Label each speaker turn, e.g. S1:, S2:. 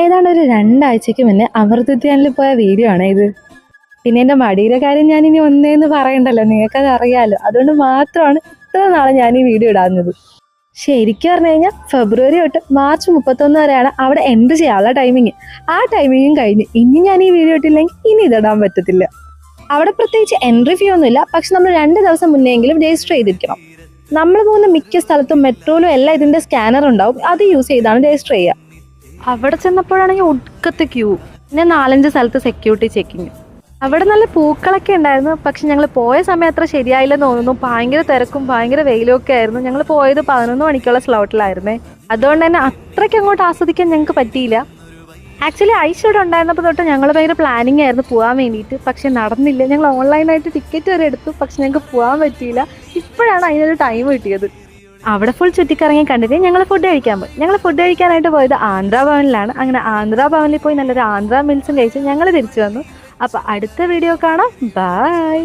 S1: ഏതാണ്ട് ഒരു 2 ആഴ്ചക്ക് മുന്നേ അമൃതധ്യാനിൽ പോയ വീഡിയോ ആണ് ഇത്. പിന്നെ എൻ്റെ മടിയുടെ കാര്യം ഞാൻ ഇനി ഒന്നേന്ന് പറയണ്ടല്ലോ, നിങ്ങൾക്കത് അറിയാലോ. അതുകൊണ്ട് മാത്രമാണ് ഇത്ര നാളെ ഞാൻ ഈ വീഡിയോ ഇടാഞ്ഞത്. ശരിക്കും പറഞ്ഞു കഴിഞ്ഞാൽ ഫെബ്രുവരി തൊട്ട് മാർച്ച് 31 വരെയാണ് അവിടെ എൻട്രി ചെയ്യാനുള്ള ടൈമിങ്. ആ ടൈമിങ്ങും കഴിഞ്ഞ് ഇനി ഞാൻ ഈ വീഡിയോ ഇട്ടില്ലെങ്കിൽ ഇനി ഇതിടാൻ പറ്റത്തില്ല. അവിടെ പ്രത്യേകിച്ച് എൻട്രി ഫീ ഒന്നുമില്ല, പക്ഷെ നമ്മൾ 2 ദിവസം മുന്നെങ്കിലും രജിസ്റ്റർ ചെയ്തിരിക്കണം. നമ്മൾ പോകുന്ന മിക്ക സ്ഥലത്തും മെട്രോയിലും എല്ലാം ഇതിന്റെ സ്കാനർ ഉണ്ടാവും, അത് യൂസ് ചെയ്താണ് രജിസ്റ്റർ ചെയ്യുക. അവിടെ ചെന്നപ്പോഴാണെങ്കിൽ ഒടുക്കത്തെ ക്യൂ, പിന്നെ 4-5 സ്ഥലത്ത് സെക്യൂരിറ്റി ചെക്കിങ്. അവിടെ നല്ല പൂക്കളൊക്കെ ഉണ്ടായിരുന്നു, പക്ഷെ ഞങ്ങൾ പോയ സമയം അത്ര ശരിയായില്ലെന്ന് തോന്നുന്നു. ഭയങ്കര തിരക്കും ഭയങ്കര വെയിലും ഒക്കെ ആയിരുന്നു. ഞങ്ങൾ പോയത് 11 മണിക്കുള്ള സ്ലോട്ടിലായിരുന്നേ. അതുകൊണ്ട് തന്നെ അത്രയ്ക്ക് അങ്ങോട്ട് ആസ്വദിക്കാൻ ഞങ്ങൾക്ക് പറ്റിയില്ല. ആക്ച്വലി ഐസ് ഇവിടെ ഉണ്ടായിരുന്നപ്പോൾ തൊട്ട് ഞങ്ങൾ ഭയങ്കര പ്ലാനിങ് ആയിരുന്നു പോകാൻ വേണ്ടിയിട്ട്, പക്ഷെ നടന്നില്ല. ഞങ്ങൾ ഓൺലൈനായിട്ട് ടിക്കറ്റ് വരെ എടുത്തു, പക്ഷെ ഞങ്ങൾക്ക് പോകാൻ പറ്റിയില്ല. ഇപ്പോഴാണ് അതിനൊരു ടൈം കിട്ടിയത്. അവിടെ ഫുൾ ചുറ്റിക്കറങ്ങി കണ്ടിട്ട് ഞങ്ങൾ ഫുഡ് കഴിക്കാൻ പോയി. ഞങ്ങൾ ഫുഡ് കഴിക്കാനായിട്ട് പോയത് ആന്ധ്രാ ഭവനിലാണ്. അങ്ങനെ ആന്ധ്രാ ഭവനിൽ പോയി നല്ലൊരു ആന്ധ്രാ മീൽസും കഴിച്ച് ഞങ്ങൾ തിരിച്ചു വന്നു. അപ്പോൾ അടുത്ത വീഡിയോ കാണാം. ബൈ.